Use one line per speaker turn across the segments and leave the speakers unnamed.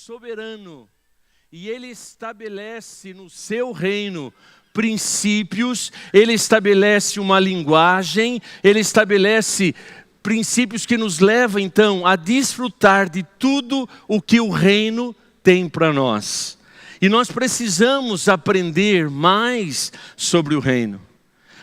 soberano e Ele estabelece no seu reino princípios, Ele estabelece uma linguagem, Ele estabelece princípios que nos levam então a desfrutar de tudo o que o reino tem para nós. E nós precisamos aprender mais sobre o reino.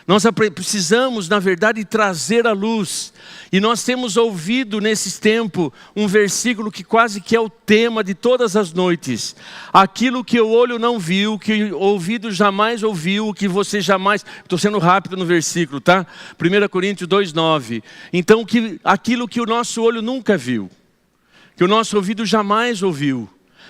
Nós precisamos, na verdade, trazer à luz. E nós temos ouvido nesses tempos um versículo que quase que é o tema de todas as noites. Aquilo que o olho não viu, que o ouvido jamais ouviu, que você jamais... Estou sendo rápido no versículo, tá? 1 Coríntios 2,9. Então, aquilo que o nosso olho nunca viu, que o nosso ouvido jamais ouviu,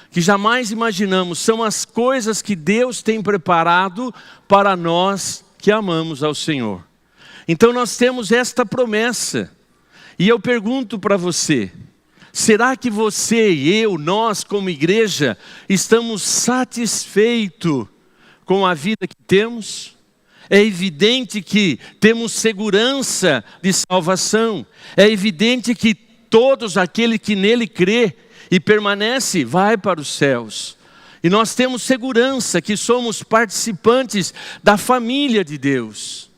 que jamais imaginamos, são as coisas que Deus tem preparado para nós que amamos ao Senhor. Então nós temos esta promessa. E eu pergunto para você, será que você e eu, nós como igreja, estamos satisfeitos com a vida que temos? É evidente que temos segurança de salvação. É evidente que todos aquele que nele crê e permanece, vai para os céus. E nós temos segurança que somos participantes da família de Deus.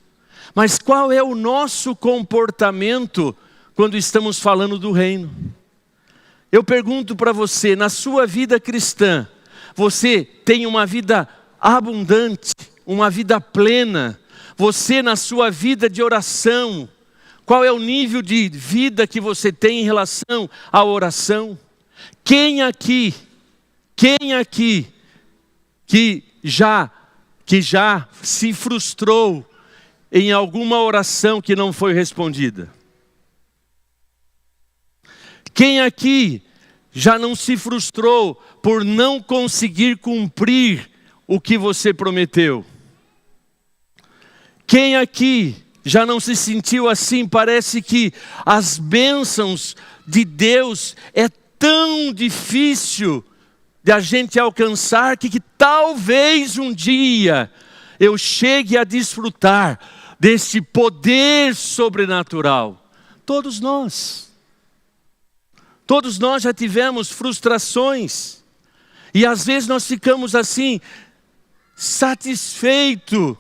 Mas qual é o nosso comportamento quando estamos falando do reino? Eu pergunto para você, na sua vida cristã, você tem uma vida abundante, uma vida plena? Você na sua vida de oração, qual é o nível de vida que você tem em relação à oração? Quem aqui que já se frustrou em alguma oração que não foi respondida? Quem aqui já não se frustrou por não conseguir cumprir o que você prometeu? Quem aqui já não se sentiu assim? Parece que as bênçãos de Deus é tão difícil de a gente alcançar que talvez um dia eu chegue a desfrutar desse poder sobrenatural. Todos nós já tivemos frustrações e às vezes nós ficamos assim satisfeitos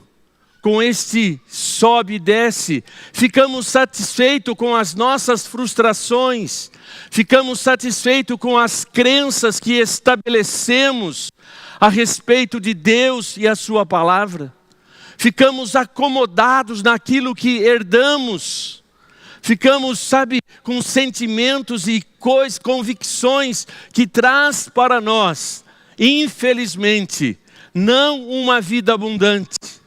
com este sobe e desce, ficamos satisfeitos com as nossas frustrações, ficamos satisfeitos com as crenças que estabelecemos a respeito de Deus e a sua palavra, ficamos acomodados naquilo que herdamos, ficamos, com sentimentos e convicções que traz para nós, infelizmente, não uma vida abundante,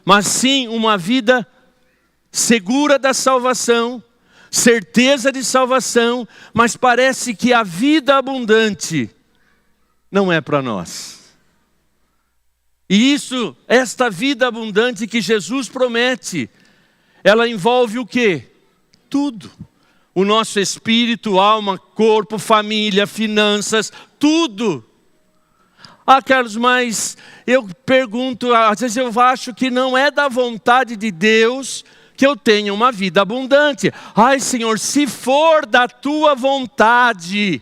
mas sim uma vida segura da salvação, certeza de salvação, mas parece que a vida abundante não é para nós. E esta vida abundante que Jesus promete, ela envolve o quê? Tudo. O nosso espírito, alma, corpo, família, finanças, tudo. Carlos, mas eu pergunto, às vezes eu acho que não é da vontade de Deus que eu tenha uma vida abundante. Ai, Senhor, se for da tua vontade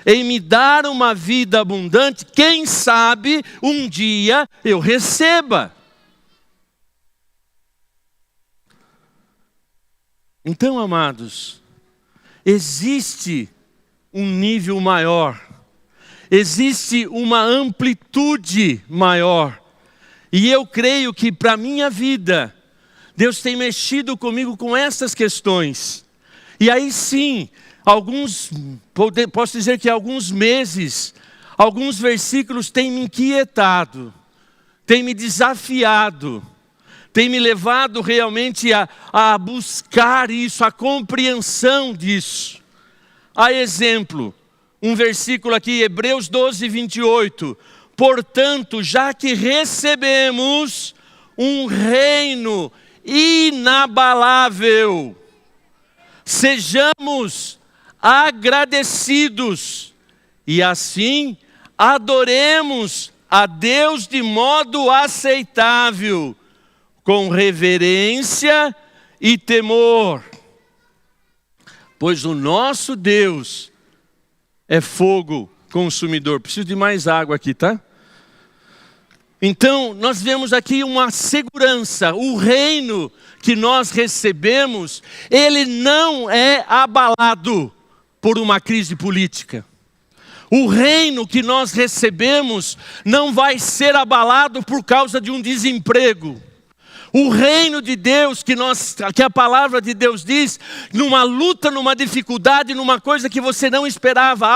em me dar uma vida abundante, quem sabe um dia eu receba. Então, amados, existe um nível maior, existe uma amplitude maior, e eu creio que para a minha vida, Deus tem mexido comigo com essas questões. E aí sim, posso dizer que alguns meses, alguns versículos têm me inquietado, têm me desafiado, têm me levado realmente a buscar isso, a compreensão disso. A exemplo, um versículo aqui, Hebreus 12, 28. Portanto, já que recebemos um reino inabalável, sejamos agradecidos e assim adoremos a Deus de modo aceitável, com reverência e temor, pois o nosso Deus é fogo consumidor. Preciso de mais água aqui, tá? Então, nós vemos aqui uma segurança. O reino que nós recebemos, ele não é abalado por uma crise política. O reino que nós recebemos não vai ser abalado por causa de um desemprego. O reino de Deus que a palavra de Deus diz, numa luta, numa dificuldade, numa coisa que você não esperava,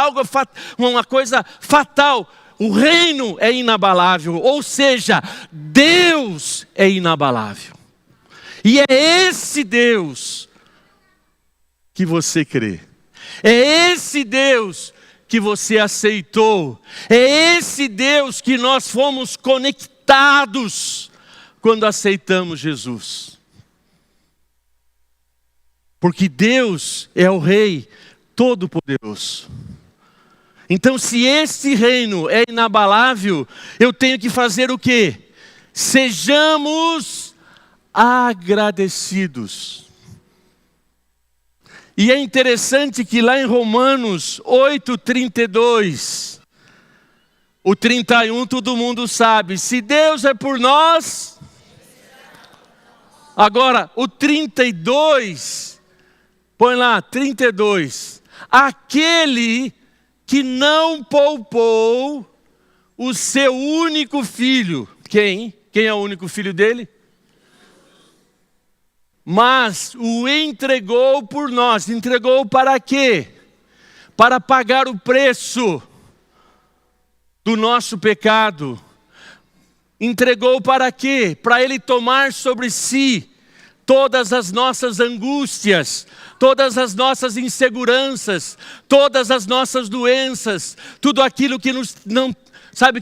uma coisa fatal, o reino é inabalável, ou seja, Deus é inabalável. E é esse Deus que você crê. É esse Deus que você aceitou. É esse Deus que nós fomos conectados quando aceitamos Jesus. Porque Deus é o Rei Todo-Poderoso. Então, se esse reino é inabalável, eu tenho que fazer o quê? Sejamos agradecidos. E é interessante que lá em Romanos 8:32, o 31 todo mundo sabe, se Deus é por nós. Agora, o 32, põe lá, 32, aquele que não poupou o seu único filho. Quem? Quem é o único filho dele? Mas o entregou por nós. Entregou para quê? Para pagar o preço do nosso pecado. Entregou para quê? Para Ele tomar sobre si todas as nossas angústias, todas as nossas inseguranças, todas as nossas doenças, tudo aquilo que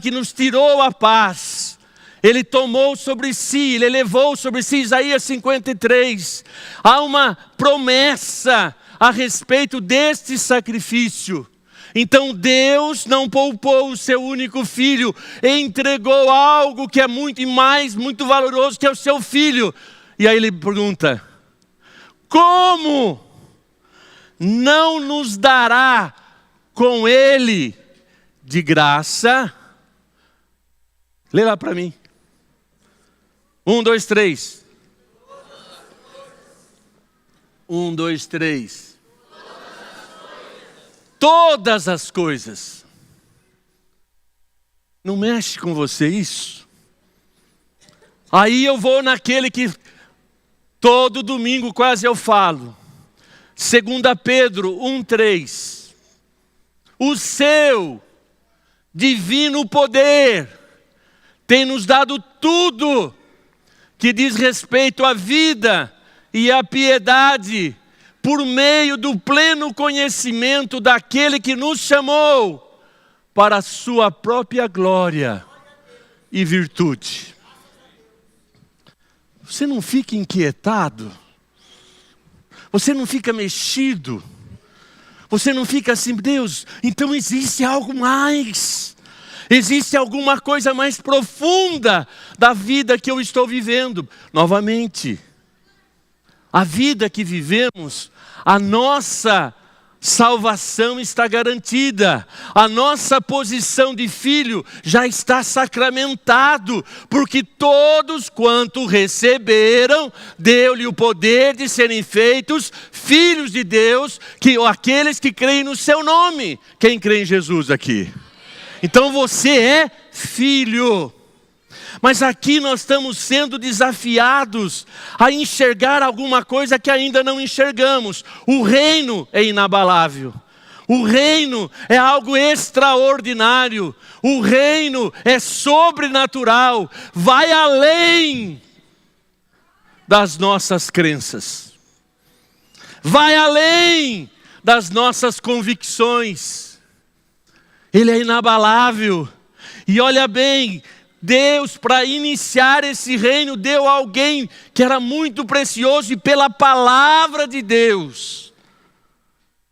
que nos tirou a paz. Ele tomou sobre si, Ele levou sobre si. Isaías 53. Há uma promessa a respeito deste sacrifício. Então Deus não poupou o seu único filho, entregou algo que é muito valoroso, que é o seu filho. E aí ele pergunta, como não nos dará com ele de graça? Lê lá para mim. 1, 2, 3. 1, 2, 3. Todas as coisas. Não mexe com você isso? Aí eu vou naquele que todo domingo quase eu falo. 2 Pedro 1:3. O seu divino poder tem nos dado tudo que diz respeito à vida e à piedade, por meio do pleno conhecimento daquele que nos chamou para a sua própria glória e virtude. Você não fica inquietado? Você não fica mexido? Você não fica assim, Deus, então existe algo mais. Existe alguma coisa mais profunda da vida que eu estou vivendo. Novamente, a vida que vivemos, a nossa salvação está garantida. A nossa posição de filho já está sacramentado, porque todos quanto receberam, deu-lhe o poder de serem feitos filhos de Deus, aqueles que creem no seu nome. Quem crê em Jesus aqui? Então você é filho. Mas aqui nós estamos sendo desafiados a enxergar alguma coisa que ainda não enxergamos. O reino é inabalável. O reino é algo extraordinário. O reino é sobrenatural. Vai além das nossas crenças. Vai além das nossas convicções. Ele é inabalável. E olha bem, Deus, para iniciar esse reino, deu a alguém que era muito precioso, e pela palavra de Deus.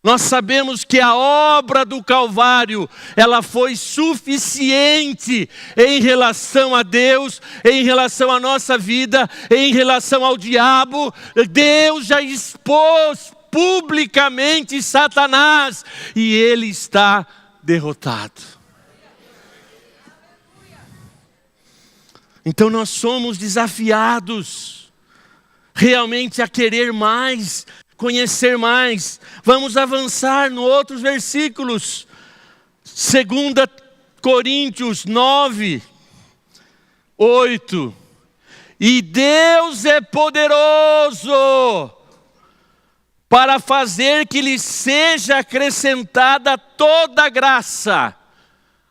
Nós sabemos que a obra do Calvário, ela foi suficiente em relação a Deus, em relação à nossa vida, em relação ao diabo. Deus já expôs publicamente Satanás, e ele está derrotado. Então nós somos desafiados realmente a querer mais, conhecer mais. Vamos avançar nos outros versículos. 2 Coríntios 9, 8. E Deus é poderoso para fazer que lhe seja acrescentada toda a graça.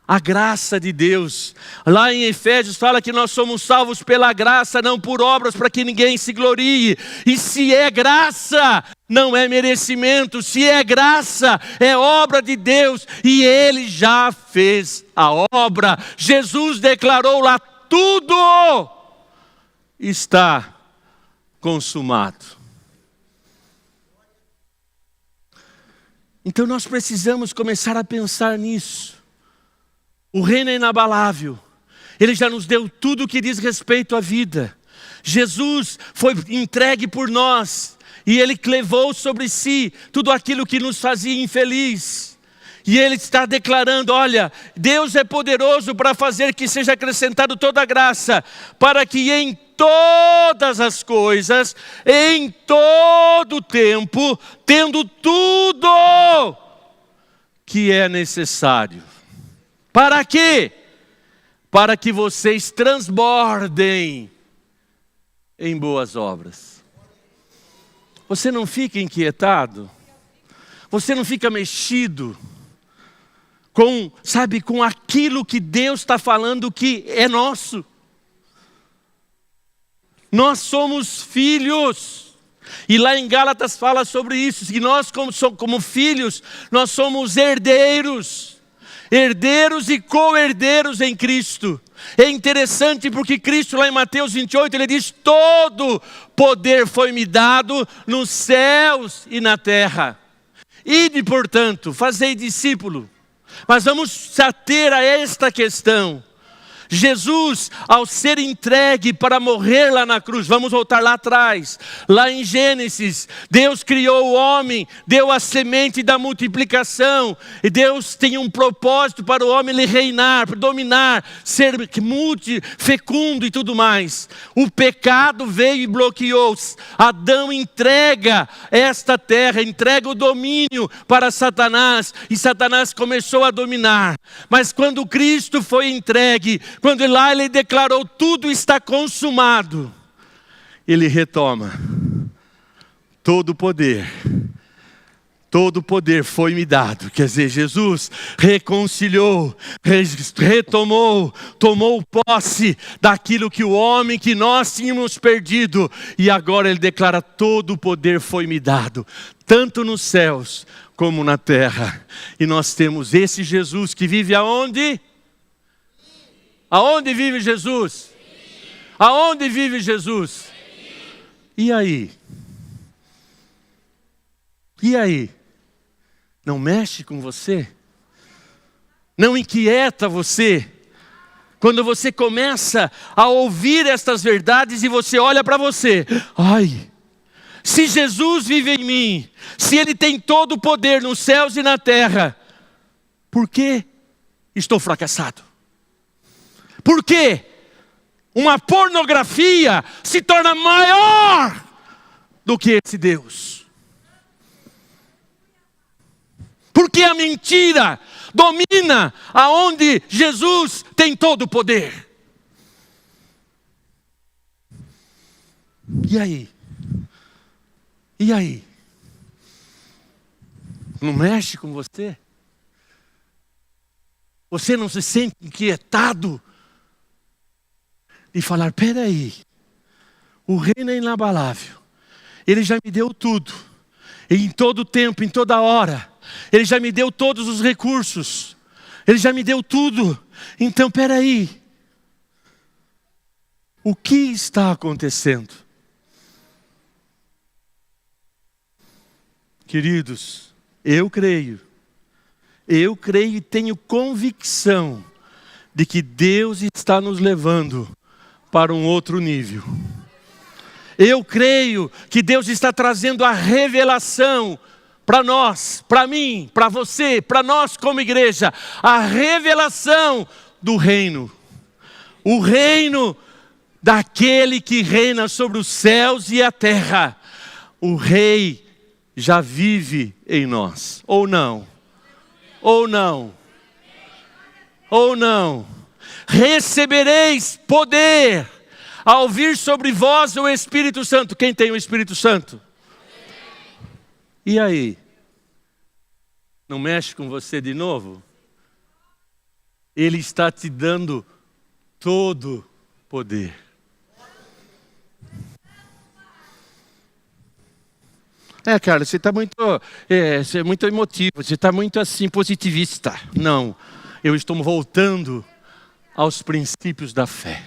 A graça de Deus. Lá em Efésios fala que nós somos salvos pela graça, não por obras, para que ninguém se glorie. E se é graça, não é merecimento. Se é graça, é obra de Deus. E Ele já fez a obra. Jesus declarou lá: tudo está consumado. Então nós precisamos começar a pensar nisso. O reino é inabalável. Ele já nos deu tudo o que diz respeito à vida. Jesus foi entregue por nós. E Ele levou sobre si tudo aquilo que nos fazia infeliz. E Ele está declarando: olha, Deus é poderoso para fazer que seja acrescentado toda a graça, para que em todas as coisas, em todo o tempo, tendo tudo que é necessário. Para quê? Para que vocês transbordem em boas obras. Você não fica inquietado? Você não fica mexido com aquilo que Deus está falando que é nosso? Nós somos filhos. E lá em Gálatas fala sobre isso, que nós como filhos, nós somos herdeiros. Herdeiros e co-herdeiros em Cristo. É interessante porque Cristo lá em Mateus 28, Ele diz: todo poder foi me dado nos céus e na terra. Ide, portanto, fazei discípulo. Mas vamos se ater a esta questão. Jesus, ao ser entregue para morrer lá na cruz, vamos voltar lá atrás, lá em Gênesis, Deus criou o homem, deu a semente da multiplicação, e Deus tem um propósito para o homem ele reinar, dominar, ser fecundo e tudo mais. O pecado veio e bloqueou. Adão entrega esta terra, entrega o domínio para Satanás, e Satanás começou a dominar. Mas quando Cristo foi entregue, quando lá Ele declarou: tudo está consumado, Ele retoma. Todo poder foi me dado. Quer dizer, Jesus reconciliou, retomou, tomou posse daquilo que o homem, que nós tínhamos perdido. E agora Ele declara: todo o poder foi me dado, tanto nos céus como na terra. E nós temos esse Jesus que vive aonde? Aonde vive Jesus? Aonde vive Jesus? E aí? E aí? Não mexe com você? Não inquieta você? Quando você começa a ouvir estas verdades e você olha para você: ai, se Jesus vive em mim, se Ele tem todo o poder nos céus e na terra, por que estou fracassado? Por quê? Uma pornografia se torna maior do que esse Deus. Porque a mentira domina aonde Jesus tem todo o poder. E aí? E aí? Não mexe com você? Você não se sente inquietado e falar: peraí, o reino é inabalável, Ele já me deu tudo, e em todo tempo, em toda hora, Ele já me deu todos os recursos, Ele já me deu tudo. Então peraí, o que está acontecendo? Queridos, eu creio e tenho convicção de que Deus está nos levando para um outro nível. Eu creio que Deus está trazendo a revelação para nós, para mim, para você, para nós como igreja, a revelação do reino. O reino daquele que reina sobre os céus e a terra. O rei já vive em nós, ou não? Ou não? Ou não? Recebereis poder ao vir sobre vós o Espírito Santo. Quem tem o Espírito Santo? E aí? Não mexe com você de novo? Ele está te dando todo poder. Cara, você está muito emotivo, você está muito assim positivista. Não, eu estou voltando aos princípios da fé.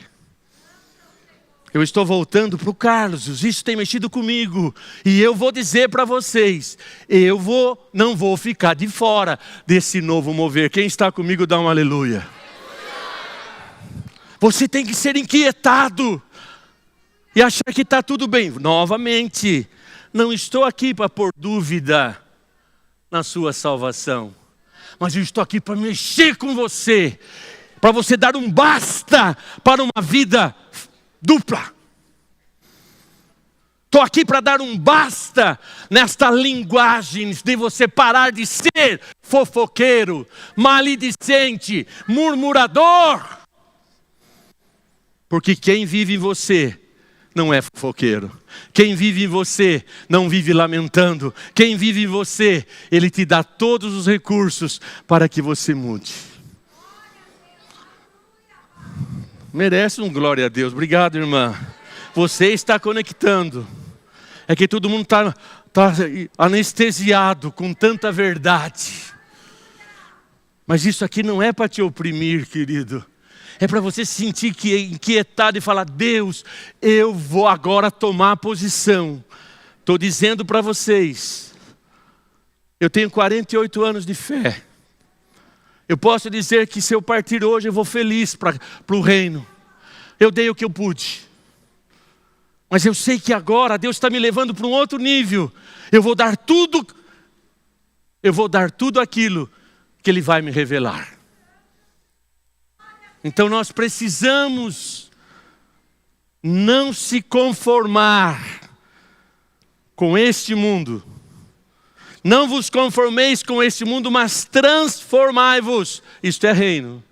Eu estou voltando para o Carlos, isso tem mexido comigo. E eu vou dizer para vocês, não vou ficar de fora desse novo mover. Quem está comigo dá um aleluia. Você tem que ser inquietado e achar que está tudo bem. Novamente, não estou aqui para pôr dúvida na sua salvação. Mas eu estou aqui para mexer com você. Para você dar um basta para uma vida dupla. Estou aqui para dar um basta nesta linguagem de você parar de ser fofoqueiro, maledicente, murmurador. Porque quem vive em você não é fofoqueiro. Quem vive em você não vive lamentando. Quem vive em você, Ele te dá todos os recursos para que você mude. Merece um glória a Deus. Obrigado, irmã. Você está conectando. É que todo mundo está anestesiado com tanta verdade. Mas isso aqui não é para te oprimir, querido. É para você se sentir inquietado e falar: Deus, eu vou agora tomar posição. Estou dizendo para vocês, eu tenho 48 anos de fé. Eu posso dizer que se eu partir hoje, eu vou feliz para o reino. Eu dei o que eu pude. Mas eu sei que agora Deus está me levando para um outro nível. Eu vou dar tudo aquilo que Ele vai me revelar. Então nós precisamos não se conformar com este mundo. Não vos conformeis com este mundo, mas transformai-vos. Isto é reino.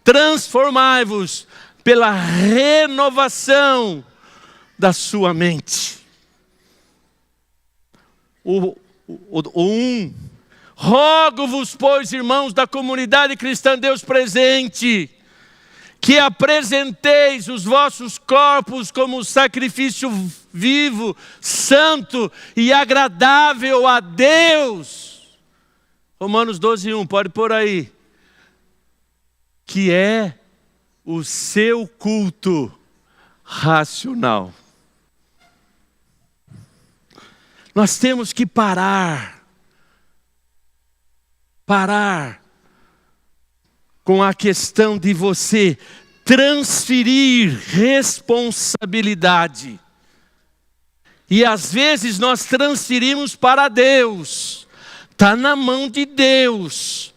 Transformai-vos pela renovação da sua mente. Rogo-vos, pois, irmãos da comunidade cristã, Deus presente, que apresenteis os vossos corpos como sacrifício vivo, santo e agradável a Deus. Romanos 12:1, pode pôr aí. Que é o seu culto racional. Nós temos que parar com a questão de você transferir responsabilidade. E às vezes nós transferimos para Deus. Está na mão de Deus.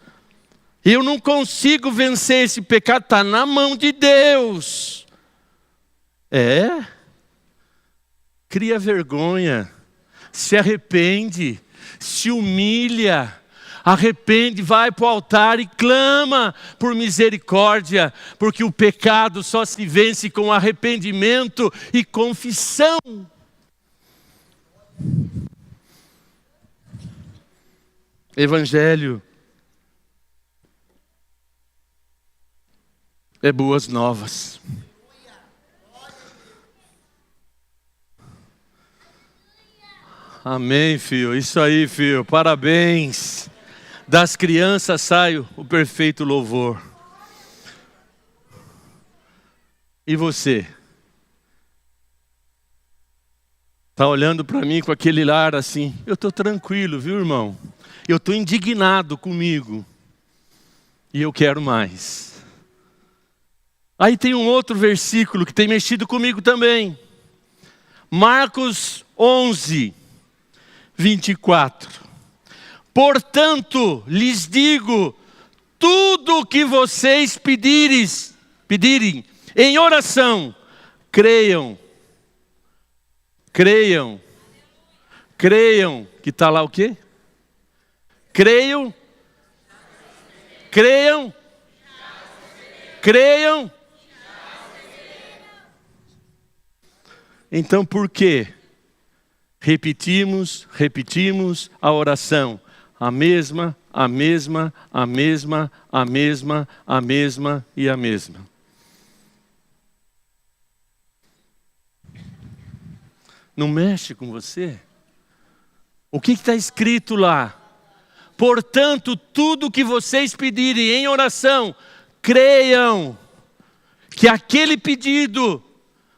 Eu não consigo vencer esse pecado, está na mão de Deus. Cria vergonha, se arrepende, se humilha. Arrepende, vai para o altar e clama por misericórdia, porque o pecado só se vence com arrependimento e confissão. Evangelho é boas novas. Amém, filho. Isso aí, filho. Parabéns. Das crianças sai o perfeito louvor. E você? Está olhando para mim com aquele lar assim? Eu estou tranquilo, viu, irmão? Eu estou indignado comigo. E eu quero mais. Aí tem um outro versículo que tem mexido comigo também. Marcos 11, 24. Portanto, lhes digo, tudo o que vocês pedirem em oração, creiam, que está lá o quê? Creiam. Então por que repetimos a oração? A mesma e a mesma. Não mexe com você? O que está escrito lá? Portanto, tudo que vocês pedirem em oração, creiam que aquele pedido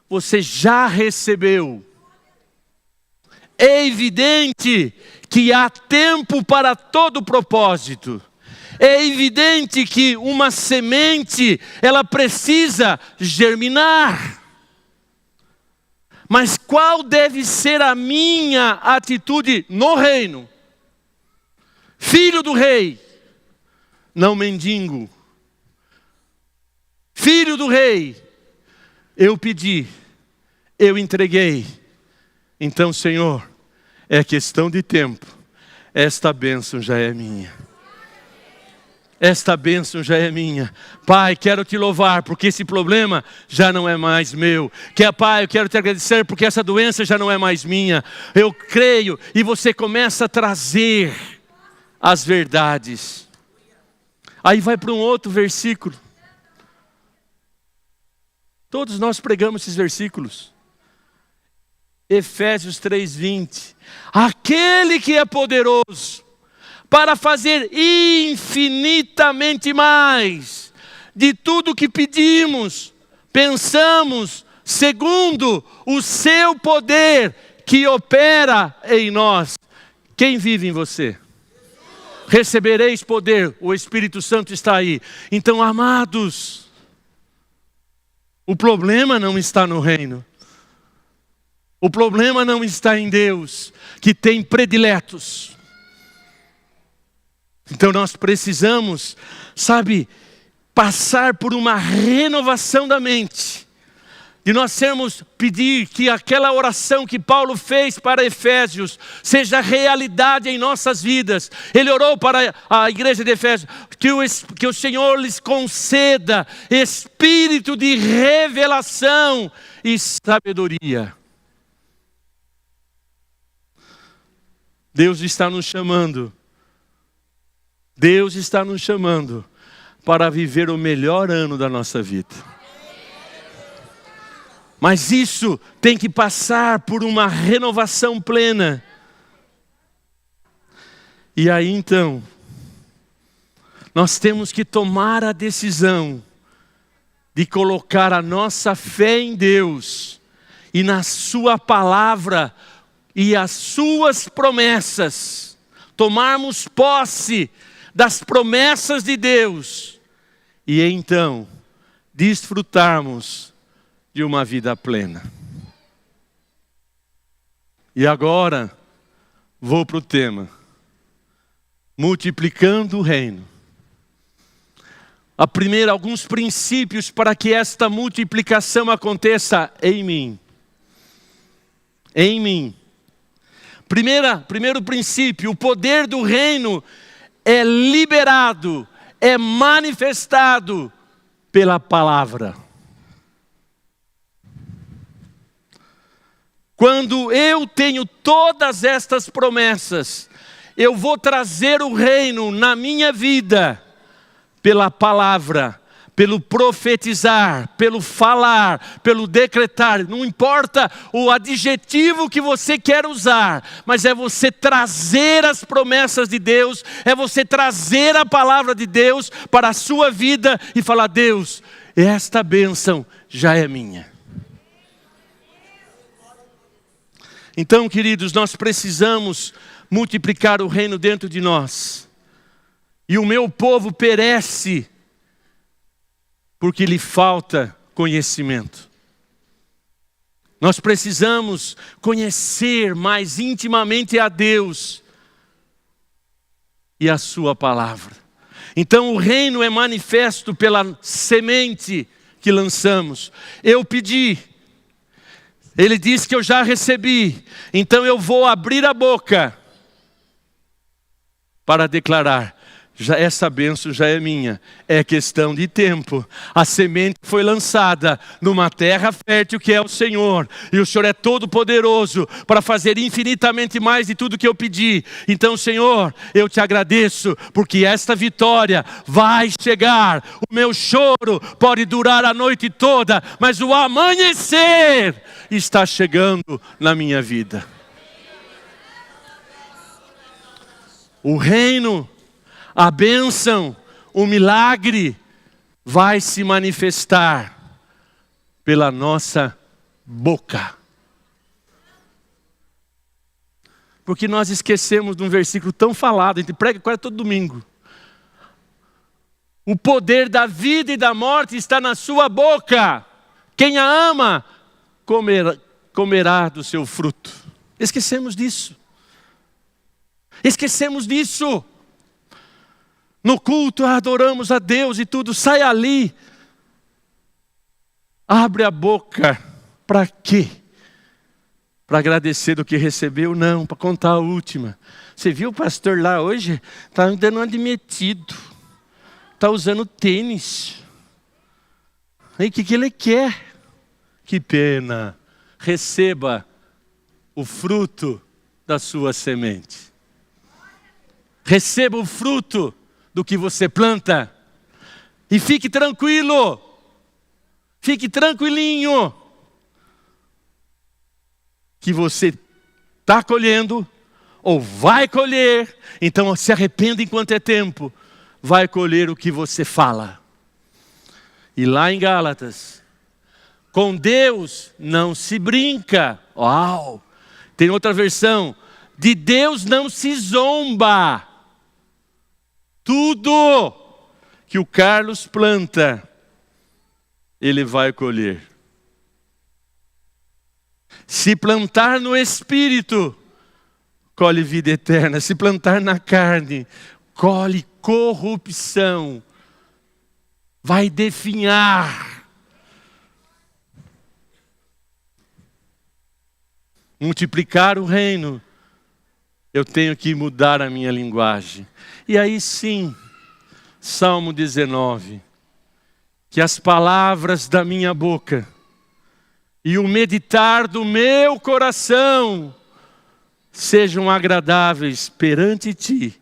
você já recebeu. É evidente que há tempo para todo propósito. É evidente que uma semente, ela precisa germinar. Mas qual deve ser a minha atitude no reino? Filho do rei, não mendigo. Filho do rei, eu pedi, eu entreguei. Então, Senhor, é questão de tempo. Esta bênção já é minha. Esta bênção já é minha. Pai, quero te louvar porque esse problema já não é mais meu. Pai, eu quero te agradecer porque essa doença já não é mais minha. Eu creio e você começa a trazer as verdades. Aí vai para um outro versículo. Todos nós pregamos esses versículos. Efésios 3:20. Aquele que é poderoso para fazer infinitamente mais de tudo que pedimos, pensamos, segundo o seu poder que opera em nós. Quem vive em você? Recebereis poder, o Espírito Santo está aí. Então, amados, o problema não está no reino. O problema não está em Deus, que tem prediletos. Então nós precisamos, passar por uma renovação da mente. De nós pedir que aquela oração que Paulo fez para Efésios seja realidade em nossas vidas. Ele orou para a igreja de Efésios, que o Senhor lhes conceda espírito de revelação e sabedoria. Deus está nos chamando para viver o melhor ano da nossa vida. Mas isso tem que passar por uma renovação plena. E aí então, nós temos que tomar a decisão de colocar a nossa fé em Deus e na sua palavra e as suas promessas. Tomarmos posse das promessas de Deus e então desfrutarmos de uma vida plena. E agora vou para o tema: multiplicando o reino. Alguns princípios para que esta multiplicação aconteça em mim. Em mim. Primeiro princípio: o poder do reino é liberado, é manifestado pela palavra. Quando eu tenho todas estas promessas, eu vou trazer o reino na minha vida pela palavra, pelo profetizar, pelo falar, pelo decretar. Não importa o adjetivo que você quer usar, mas é você trazer as promessas de Deus, é você trazer a palavra de Deus para a sua vida e falar: Deus, esta bênção já é minha. Então, queridos, nós precisamos multiplicar o reino dentro de nós. E o meu povo perece porque lhe falta conhecimento. Nós precisamos conhecer mais intimamente a Deus. e a sua palavra. Então o reino é manifesto pela semente que lançamos. Eu pedi, ele disse que eu já recebi, então eu vou abrir a boca para declarar, essa bênção já é minha, é questão de tempo. A semente foi lançada numa terra fértil que é o Senhor, e o Senhor é todo poderoso para fazer infinitamente mais de tudo que eu pedi. Então, Senhor, eu te agradeço, porque esta vitória vai chegar. O meu choro pode durar a noite toda, mas o amanhecer está chegando na minha vida. O reino, a bênção, o milagre vai se manifestar pela nossa boca. Porque nós esquecemos de um versículo tão falado, a gente prega quase todo domingo. O poder da vida e da morte está na sua boca. Quem a ama, comerá do seu fruto. Esquecemos disso. Esquecemos disso. No culto adoramos a Deus e tudo, sai ali. Abre a boca. Para quê? Para agradecer do que recebeu? Não, para contar a última. Você viu o pastor lá hoje? Está dando um admitido. Está usando tênis. E o que ele quer? Que pena. Receba o fruto da sua semente. Receba o fruto do que você planta. E fique tranquilo. Fique tranquilinho. Que você está colhendo ou vai colher. Então se arrependa enquanto é tempo. Vai colher o que você fala. E lá em Gálatas, com Deus não se brinca. Uau! Tem outra versão. De Deus não se zomba. Tudo que o Carlos planta, ele vai colher. Se plantar no Espírito, colhe vida eterna. Se plantar na carne, colhe corrupção. Vai definhar. Multiplicar o reino, eu tenho que mudar a minha linguagem. E aí sim, Salmo 19, que as palavras da minha boca e o meditar do meu coração sejam agradáveis perante ti,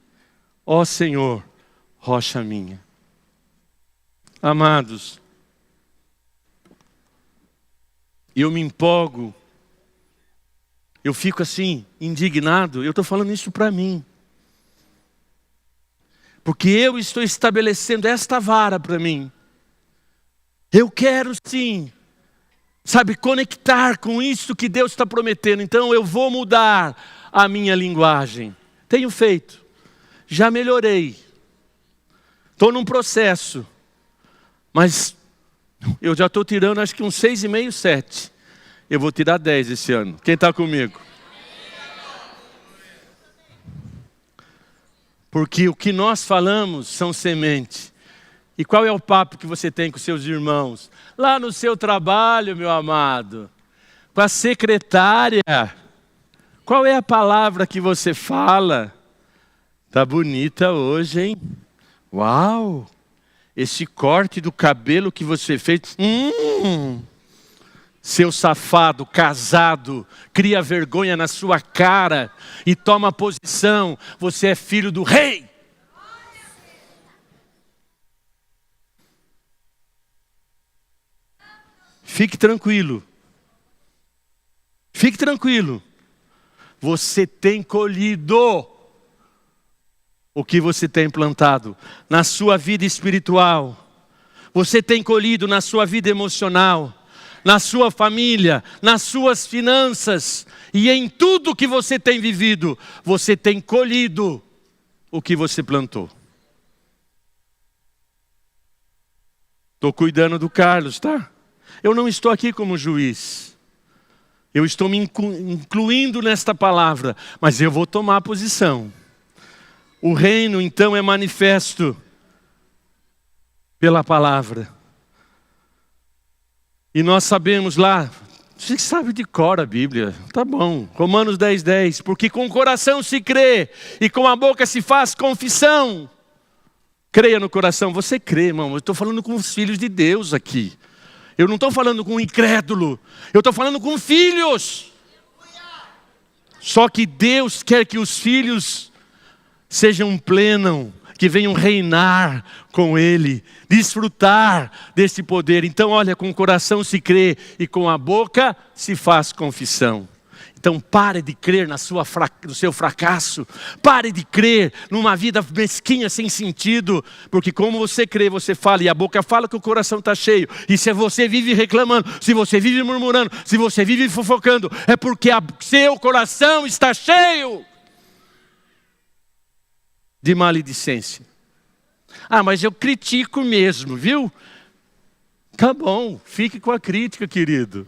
ó Senhor, rocha minha. Amados, eu me empolgo, eu fico assim, indignado, eu estou falando isso para mim. Porque eu estou estabelecendo esta vara para mim. Eu quero sim, sabe, conectar com isso que Deus está prometendo. Então eu vou mudar a minha linguagem. Tenho feito, já melhorei. Estou num processo. Mas eu já estou tirando acho que uns 6,5, 7. Eu vou tirar 10 esse ano. Quem está comigo? Porque o que nós falamos são sementes. E qual é o papo que você tem com seus irmãos? Lá no seu trabalho, meu amado. Com a secretária. Qual é a palavra que você fala? Tá bonita hoje, hein? Uau! Esse corte do cabelo que você fez. Seu safado, casado, cria vergonha na sua cara e toma posição. Você é filho do rei. Fique tranquilo. Fique tranquilo. Você tem colhido o que você tem plantado na sua vida espiritual. Você tem colhido na sua vida emocional, na sua família, nas suas finanças e em tudo que você tem vivido, você tem colhido o que você plantou. Estou cuidando do Carlos, tá? Eu não estou aqui como juiz. Eu estou me incluindo nesta palavra, mas eu vou tomar posição. O reino então é manifesto pela palavra. E nós sabemos lá, você sabe de cor a Bíblia, tá bom. Romanos 10:10, porque com o coração se crê e com a boca se faz confissão. Creia no coração, você crê, irmão. Eu estou falando com os filhos de Deus aqui. Eu não estou falando com um incrédulo, eu estou falando com filhos. Só que Deus quer que os filhos sejam plenos, que venham reinar com Ele, desfrutar desse poder. Então olha, com o coração se crê e com a boca se faz confissão. Então pare de crer no seu fracasso, pare de crer numa vida mesquinha, sem sentido, porque como você crê, você fala, e a boca fala que o coração está cheio. E se você vive reclamando, se você vive murmurando, se você vive fofocando, é porque seu coração está cheio de maledicência. Ah, mas eu critico mesmo, viu? Tá bom, fique com a crítica, querido.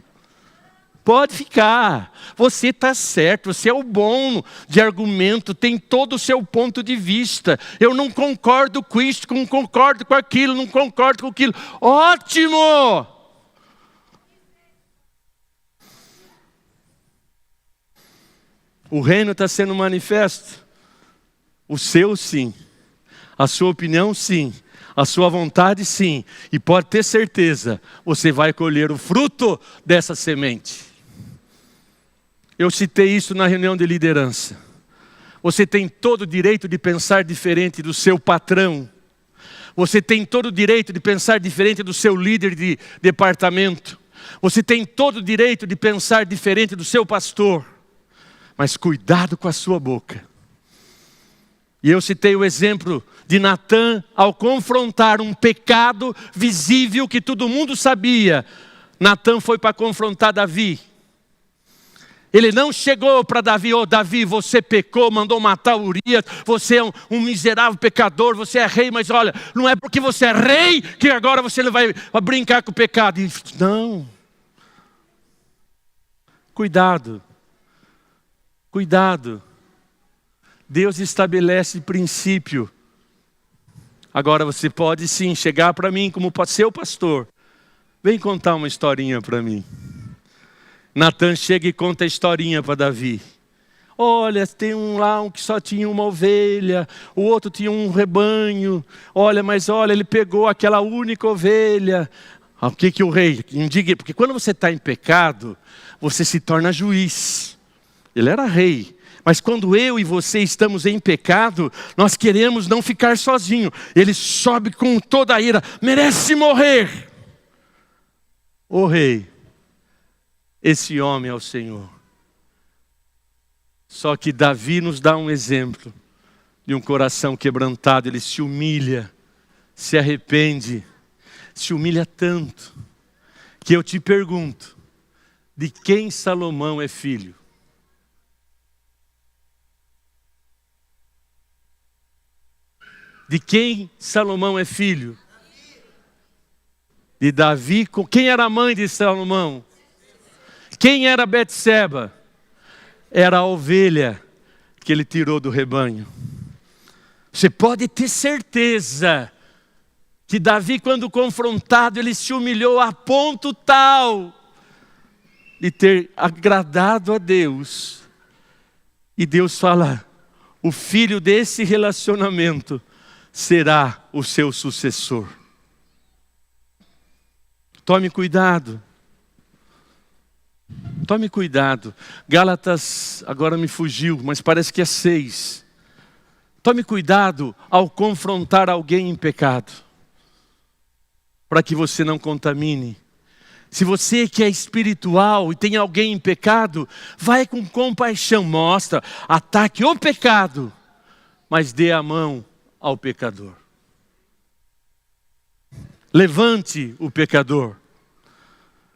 Pode ficar, você está certo, você é o bom de argumento, tem todo o seu ponto de vista. Eu não concordo com isso, não concordo com aquilo, não concordo com aquilo. Ótimo! O reino está sendo manifesto. O seu sim, a sua opinião sim, a sua vontade sim. E pode ter certeza, você vai colher o fruto dessa semente. Eu citei isso na reunião de liderança. Você tem todo o direito de pensar diferente do seu patrão. Você tem todo o direito de pensar diferente do seu líder de departamento. Você tem todo o direito de pensar diferente do seu pastor. Mas cuidado com a sua boca. E eu citei o exemplo de Natã ao confrontar um pecado visível que todo mundo sabia. Natã foi para confrontar Davi. Ele não chegou para Davi, Davi, você pecou, mandou matar Urias, você é um miserável pecador, você é rei, mas olha, não é porque você é rei que agora você não vai brincar com o pecado. Não. Cuidado. Cuidado. Deus estabelece princípio. Agora você pode sim chegar para mim como seu pastor. Vem contar uma historinha para mim. Natã chega e conta a historinha para Davi. Olha, tem um que só tinha uma ovelha, o outro tinha um rebanho. Olha, ele pegou aquela única ovelha. O que o rei indica? Porque quando você está em pecado, você se torna juiz. Ele era rei. Mas quando eu e você estamos em pecado, nós queremos não ficar sozinhos. Ele sobe com toda a ira, merece morrer. Ô rei, esse homem é o Senhor. Só que Davi nos dá um exemplo de um coração quebrantado. Ele se humilha, se arrepende, se humilha tanto, que eu te pergunto, de quem Salomão é filho? De quem Salomão é filho? De Davi. Quem era a mãe de Salomão? Quem era Betseba? Era a ovelha que ele tirou do rebanho. Você pode ter certeza que Davi, quando confrontado, ele se humilhou a ponto tal de ter agradado a Deus. E Deus fala, o filho desse relacionamento será o seu sucessor. Tome cuidado. Tome cuidado. Gálatas, agora me fugiu, mas parece que é 6. Tome cuidado ao confrontar alguém em pecado, para que você não contamine. Se você que é espiritual e tem alguém em pecado, vai com compaixão, mostra, ataque o pecado, mas dê a mão ao pecador. Levante o pecador.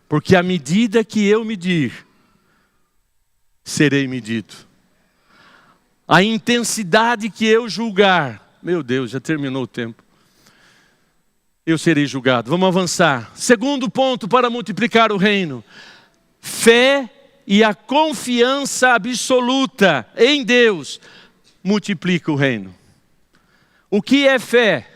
Porque à medida que eu medir, serei medido. A intensidade que eu julgar, meu Deus, já terminou o tempo. Eu serei julgado. Vamos avançar. Segundo ponto para multiplicar o reino. Fé e a confiança absoluta em Deus multiplica o reino. O que é fé?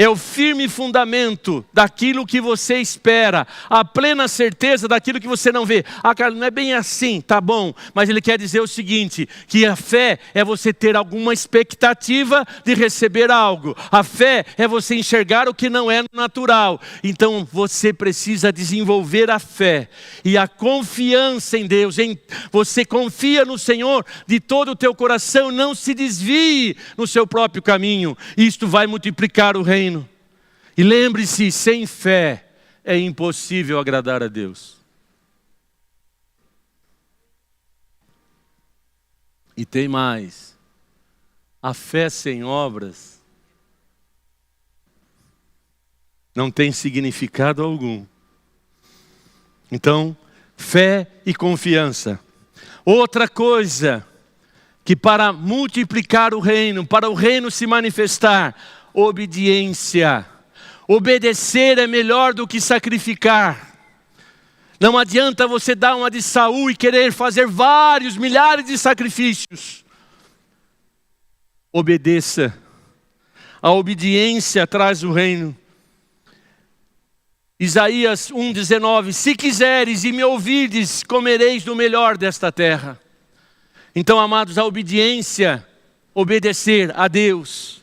É o firme fundamento daquilo que você espera, a plena certeza daquilo que você não vê. Ah, Carlos, não é bem assim, tá bom. Mas ele quer dizer o seguinte, que a fé é você ter alguma expectativa de receber algo. A fé é você enxergar o que não é natural. Então você precisa desenvolver a fé e a confiança em Deus. Você confia no Senhor de todo o teu coração, não se desvie no seu próprio caminho. Isto vai multiplicar o reino. E lembre-se, sem fé é impossível agradar a Deus. E tem mais. A fé sem obras não tem significado algum. Então, fé e confiança. Outra coisa que para multiplicar o reino, para o reino se manifestar, obediência. Obedecer é melhor do que sacrificar. Não adianta você dar uma de Saul e querer fazer vários, milhares de sacrifícios. Obedeça. A obediência traz o reino. Isaías 1,19: se quiseres e me ouvirdes, comereis do melhor desta terra. Então, amados, a obediência, obedecer a Deus,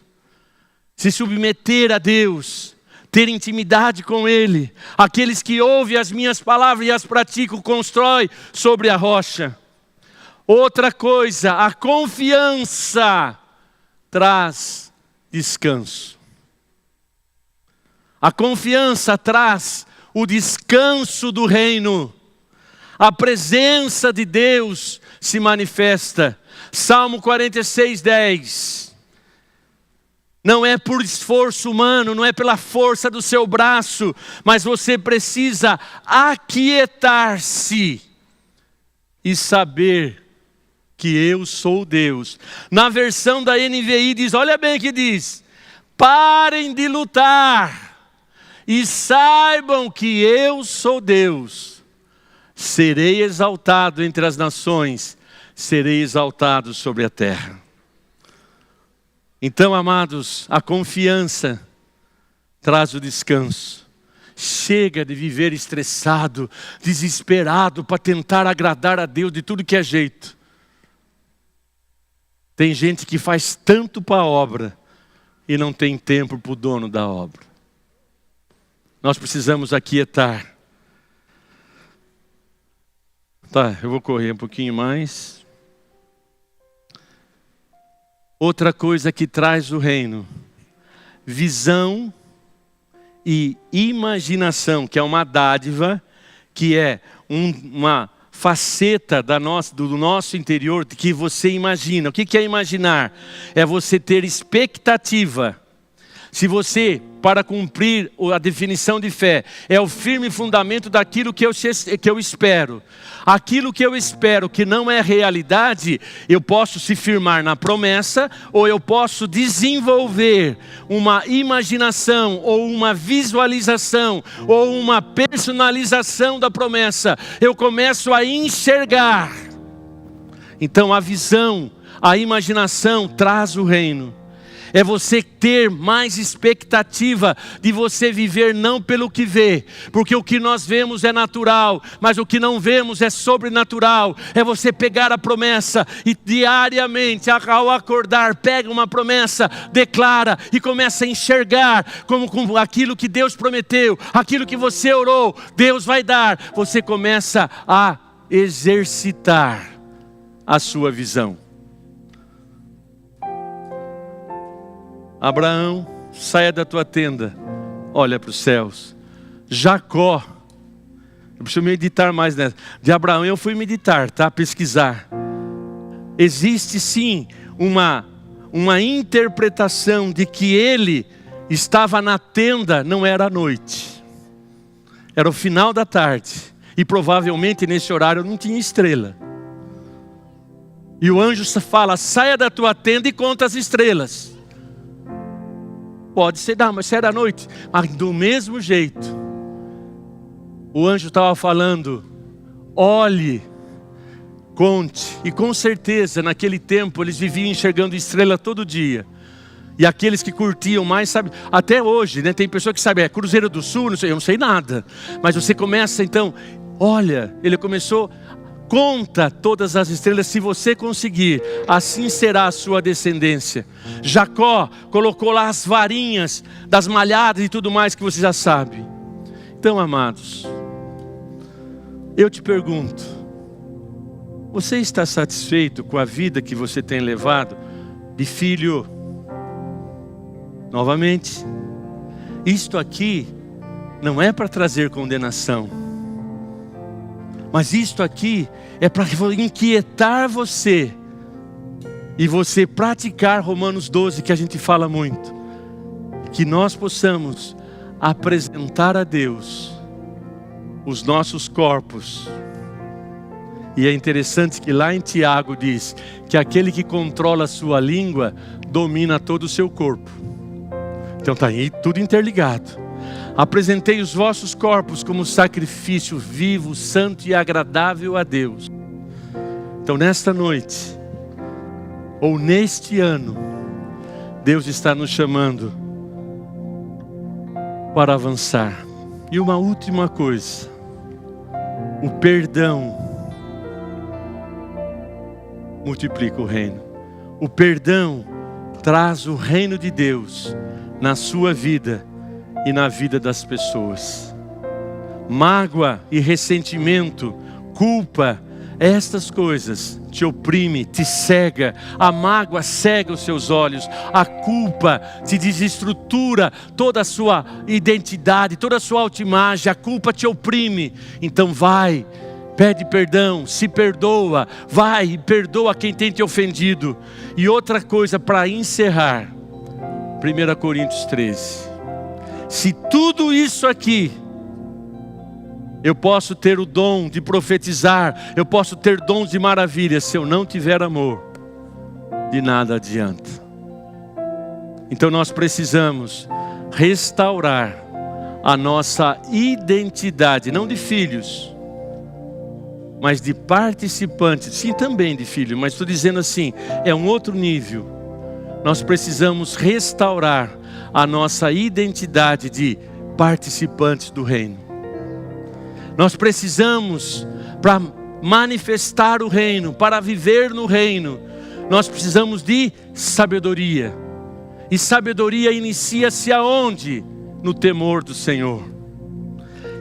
se submeter a Deus, ter intimidade com Ele. Aqueles que ouvem as minhas palavras e as praticam, constrói sobre a rocha. Outra coisa, a confiança traz descanso. A confiança traz o descanso do reino. A presença de Deus se manifesta. Salmo 46:10. Não é por esforço humano, não é pela força do seu braço, mas você precisa aquietar-se e saber que eu sou Deus. Na versão da NVI diz, olha bem o que diz: parem de lutar e saibam que eu sou Deus. Serei exaltado entre as nações, serei exaltado sobre a terra. Então, amados, a confiança traz o descanso. Chega de viver estressado, desesperado para tentar agradar a Deus de tudo que é jeito. Tem gente que faz tanto para a obra e não tem tempo para o dono da obra. Nós precisamos aquietar. Tá, eu vou correr um pouquinho mais. Outra coisa que traz o reino, visão e imaginação, que é uma dádiva, que é uma faceta do nosso interior que você imagina. O que é imaginar? É você ter expectativa. Se você, para cumprir a definição de fé, é o firme fundamento daquilo que eu espero. Aquilo que eu espero que não é realidade, eu posso se firmar na promessa, ou eu posso desenvolver uma imaginação, ou uma visualização, ou uma personalização da promessa. Eu começo a enxergar. Então a visão, a imaginação traz o reino. É você ter mais expectativa de você viver não pelo que vê, porque o que nós vemos é natural, mas o que não vemos é sobrenatural. É você pegar a promessa e diariamente, ao acordar, pega uma promessa, declara e começa a enxergar como aquilo que Deus prometeu, aquilo que você orou, Deus vai dar. Você começa a exercitar a sua visão. Abraão, saia da tua tenda, olha para os céus. Jacó, eu preciso meditar mais nessa. De Abraão eu fui meditar, tá? Pesquisar. Existe sim uma interpretação de que ele estava na tenda, não era à noite. Era o final da tarde. E provavelmente nesse horário não tinha estrela. E o anjo fala, saia da tua tenda e conta as estrelas. Pode ser, mas se era à noite. Mas do mesmo jeito, o anjo estava falando, olhe, conte. E com certeza, naquele tempo, eles viviam enxergando estrela todo dia. E aqueles que curtiam mais, sabe, até hoje, né, tem pessoa que sabe, Cruzeiro do Sul, não sei, eu não sei nada. Mas você começa então, olha, ele começou, conta todas as estrelas, se você conseguir, assim será a sua descendência. Jacó colocou lá as varinhas das malhadas e tudo mais que você já sabe. Então, amados, eu te pergunto, você está satisfeito com a vida que você tem levado de filho? Novamente, isto aqui não é para trazer condenação, mas isto aqui é para inquietar você e você praticar Romanos 12, que a gente fala muito, que nós possamos apresentar a Deus os nossos corpos. E é interessante que lá em Tiago diz que aquele que controla a sua língua domina todo o seu corpo. Então está aí tudo interligado. Apresentei os vossos corpos como sacrifício vivo, santo e agradável a Deus. Então nesta noite, ou neste ano, Deus está nos chamando para avançar. E uma última coisa, o perdão multiplica o reino. O perdão traz o reino de Deus na sua vida e na vida das pessoas. Mágoa e ressentimento, culpa, estas coisas te oprime, te cega. A mágoa cega os seus olhos, a culpa te desestrutura toda a sua identidade, toda a sua autoimagem. A culpa te oprime. Então vai, pede perdão, se perdoa, vai e perdoa quem tem te ofendido. E outra coisa para encerrar, 1 Coríntios 13. Se tudo isso aqui, eu posso ter o dom de profetizar, eu posso ter dons de maravilhas, se eu não tiver amor, de nada adianta. Então nós precisamos restaurar a nossa identidade, não de filhos, mas de participantes. Sim, também de filho, mas estou dizendo assim, é um outro nível. Nós precisamos restaurar a nossa identidade de participantes do reino. Nós precisamos, para manifestar o reino, para viver no reino, nós precisamos de sabedoria. E sabedoria inicia-se aonde? No temor do Senhor.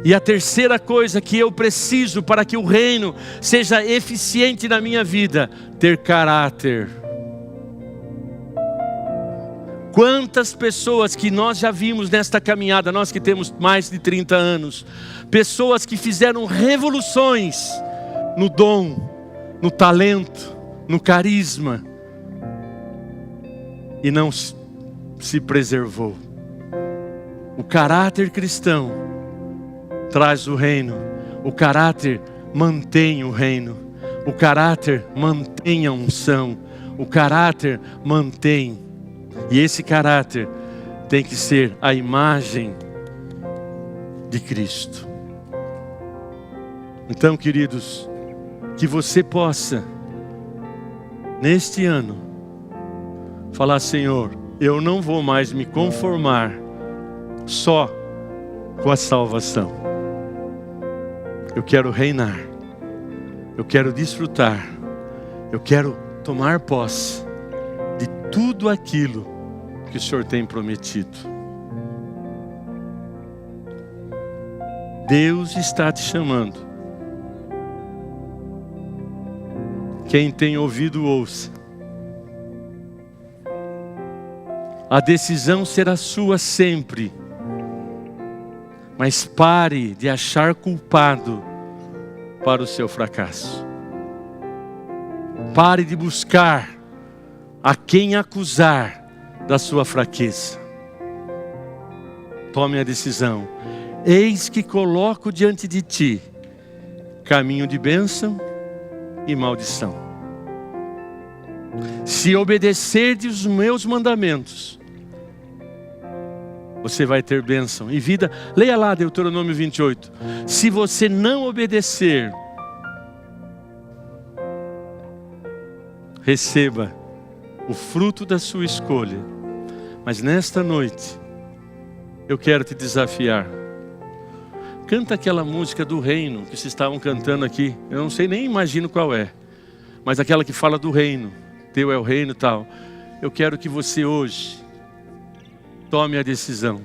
E a terceira coisa que eu preciso para que o reino seja eficiente na minha vida, ter caráter. Quantas pessoas que nós já vimos nesta caminhada, nós que temos mais de 30 anos, pessoas que fizeram revoluções no dom, no talento, no carisma, e não se preservou. O caráter cristão traz o reino, o caráter mantém o reino, o caráter mantém a unção, o caráter mantém. E esse caráter tem que ser a imagem de Cristo. Então, queridos, que você possa, neste ano, falar: Senhor, eu não vou mais me conformar só com a salvação. Eu quero reinar, eu quero desfrutar, eu quero tomar posse de tudo aquilo que o Senhor tem prometido. Deus está te chamando. Quem tem ouvido, ouça. A decisão será sua sempre. Mas pare de achar culpado para o seu fracasso. Pare de buscar a quem acusar da sua fraqueza. Tome a decisão. Eis que coloco diante de ti caminho de bênção e maldição. Se obedecerdes os meus mandamentos, você vai ter bênção e vida. Leia lá Deuteronômio 28. Se você não obedecer, receba o fruto da sua escolha, Mas nesta noite, eu quero te desafiar. Canta aquela música do reino que vocês estavam cantando aqui. Eu não sei, nem imagino qual é. Mas aquela que fala do reino. Teu é o reino e tal. Eu quero que você hoje tome a decisão.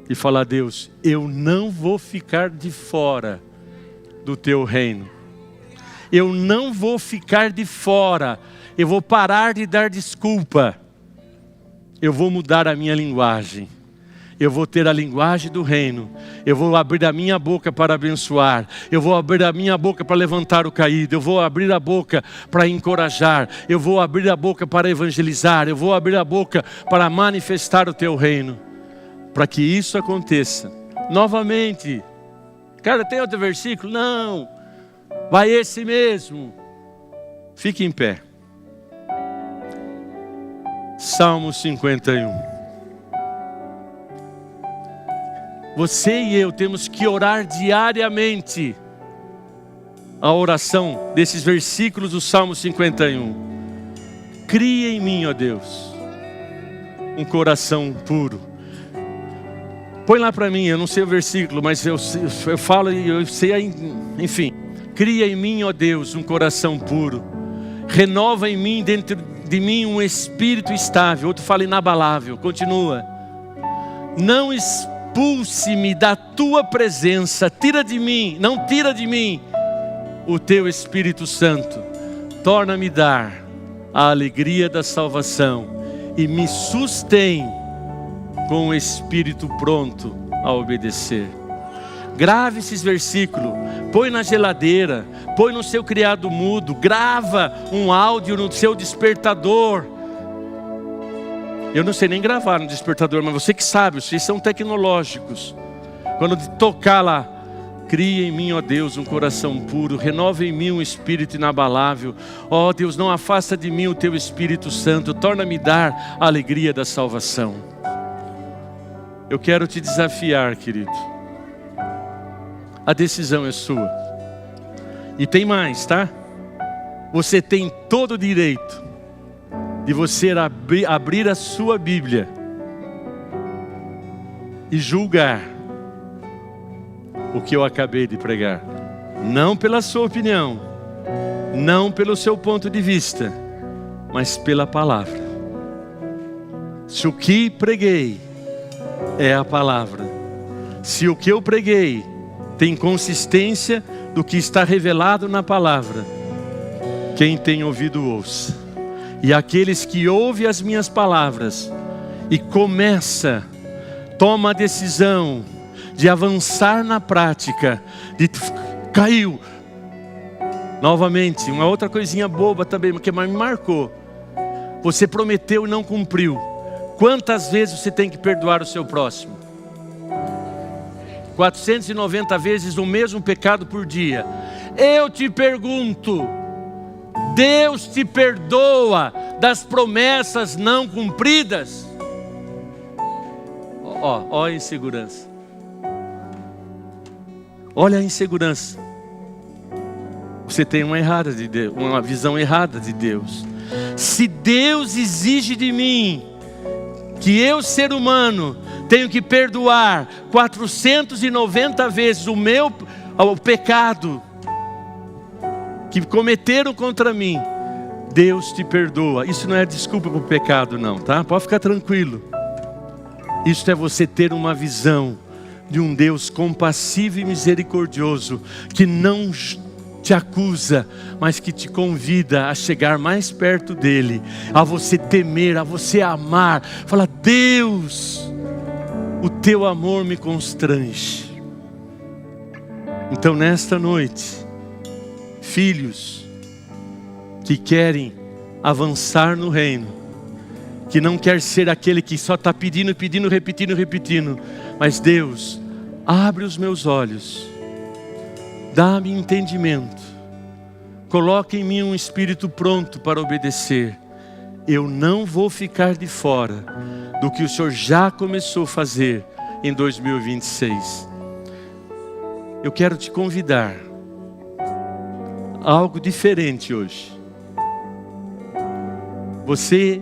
E fala a Deus, eu não vou ficar de fora do teu reino. Eu não vou ficar de fora. Eu vou parar de dar desculpa. Eu vou mudar a minha linguagem. Eu vou ter a linguagem do reino. Eu vou abrir a minha boca para abençoar. Eu vou abrir a minha boca para levantar o caído. Eu vou abrir a boca para encorajar. Eu vou abrir a boca para evangelizar. Eu vou abrir a boca para manifestar o teu reino. Para que isso aconteça. Novamente. Cara, tem outro versículo? Não. Vai esse mesmo. Fique em pé. Salmo 51. Você e eu temos que orar diariamente a oração desses versículos do Salmo 51. Cria em mim, ó Deus, um coração puro. Põe lá para mim, eu não sei o versículo, mas eu falo e eu sei, enfim. Cria em mim, ó Deus, um coração puro. Renova em mim, dentro de mim, um espírito estável. Outro fala inabalável, continua. Não expulse-me da tua presença, não tira de mim o teu Espírito Santo. Torna-me dar a alegria da salvação e me sustém com o espírito pronto a obedecer. Grave esses versículos, põe na geladeira, põe no seu criado mudo, grava um áudio no seu despertador. Eu não sei nem gravar no despertador, mas você que sabe, vocês são tecnológicos. Quando tocar lá, cria em mim, ó Deus, um coração puro, renova em mim um espírito inabalável. Ó Deus, não afasta de mim o teu Espírito Santo, torna-me dar a alegria da salvação. Eu quero te desafiar, querido. A decisão é sua. E tem mais, tá? Você tem todo o direito de você abrir a sua Bíblia e julgar o que eu acabei de pregar. Não pela sua opinião, não pelo seu ponto de vista, mas pela palavra. Se o que preguei é a palavra, se o que eu preguei tem consistência do que está revelado na palavra, quem tem ouvido ouça. E aqueles que ouvem as minhas palavras e toma a decisão de avançar na prática, caiu. Novamente, uma outra coisinha boba também, que me marcou. Você prometeu e não cumpriu. Quantas vezes você tem que perdoar o seu próximo? 490 vezes o mesmo pecado por dia. Eu te pergunto, Deus te perdoa das promessas não cumpridas? Ó a insegurança. Olha a insegurança. Você tem uma visão errada de Deus. Se Deus exige de mim que eu, ser humano, tenho que perdoar 490 vezes o pecado que cometeram contra mim, Deus te perdoa. Isso não é desculpa para o pecado não, tá? Pode ficar tranquilo. Isso é você ter uma visão de um Deus compassivo e misericordioso, que não te acusa, mas que te convida a chegar mais perto dele, a você temer, a você amar. Fala, Deus, o teu amor me constrange. Então nesta noite, filhos que querem avançar no reino, que não quer ser aquele que só está pedindo, repetindo, mas Deus, abre os meus olhos, dá-me entendimento, coloca em mim um espírito pronto para obedecer. Eu não vou ficar de fora do que o Senhor já começou a fazer em 2026. Eu quero te convidar a algo diferente hoje. Você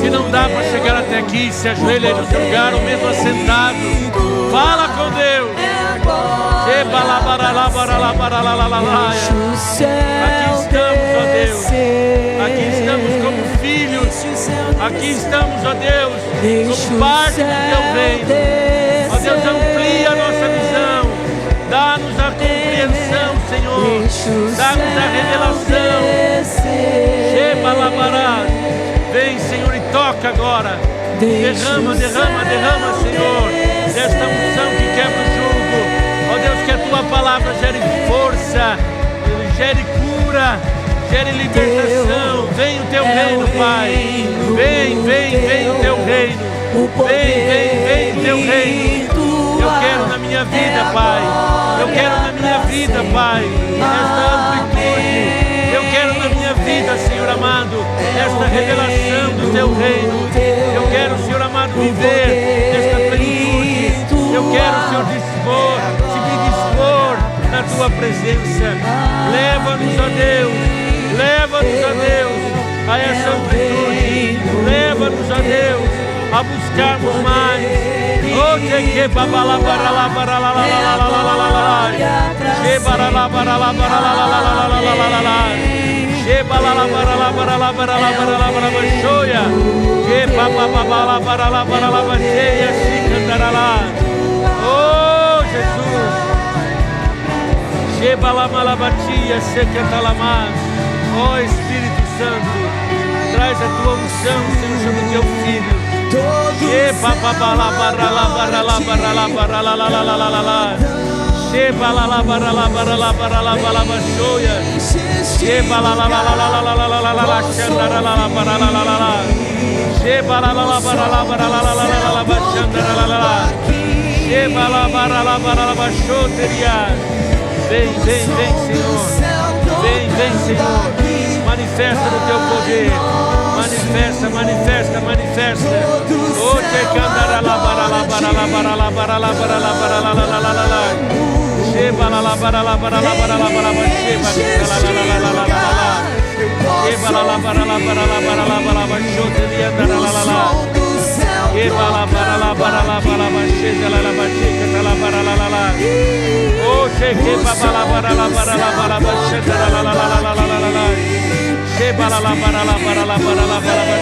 Se não dá para chegar até aqui, se ajoelha aí no seu lugar, ou mesmo assentado, fala com Deus. Aqui estamos, ó Deus. Aqui estamos como filhos. Aqui estamos, ó Deus, como parte do teu reino. Ó Deus, amplia a nossa visão. Dá-nos a compreensão, Senhor. Dá-nos a revelação. Vem, Senhor, e toca agora. Derrama, Senhor, desta unção que quebra o jugo. Ó Deus, que a tua palavra gere força, gere cura, gere libertação. Vem o teu reino, Pai. Vem o teu reino. Vem o teu reino. Eu quero na minha vida, Pai. Eu quero na minha vida, Pai, esta amplitude. Eu quero na minha vida, Senhor amado, esta revelação do teu reino. Eu quero, Senhor amado, viver esta plenitude. Eu quero, Senhor, me dispor na tua presença. Leva-nos, ó Deus, a essa amplitude. Leva-nos, ó Deus, a buscarmos mais. Oh, Jesus. Oh, Espírito Santo, traz a tua unção, Senhor, sobre o teu filho. Vem, Senhor. Vem, Senhor. Manifesta no teu poder. Manifesta. Oh, te cantará la para la para la para la para la para la para la la la la la la. Sheba la la para la para la para la para la sheba la la la la la la la. Sheba la la para la para la para la para la shote dia la la la la. Sheba la para la para la para la sheba la la bachica la para la la la. Oh, te que para la para la para la para la sheba la la la la la la la la. Sheba la la para la para la para la para la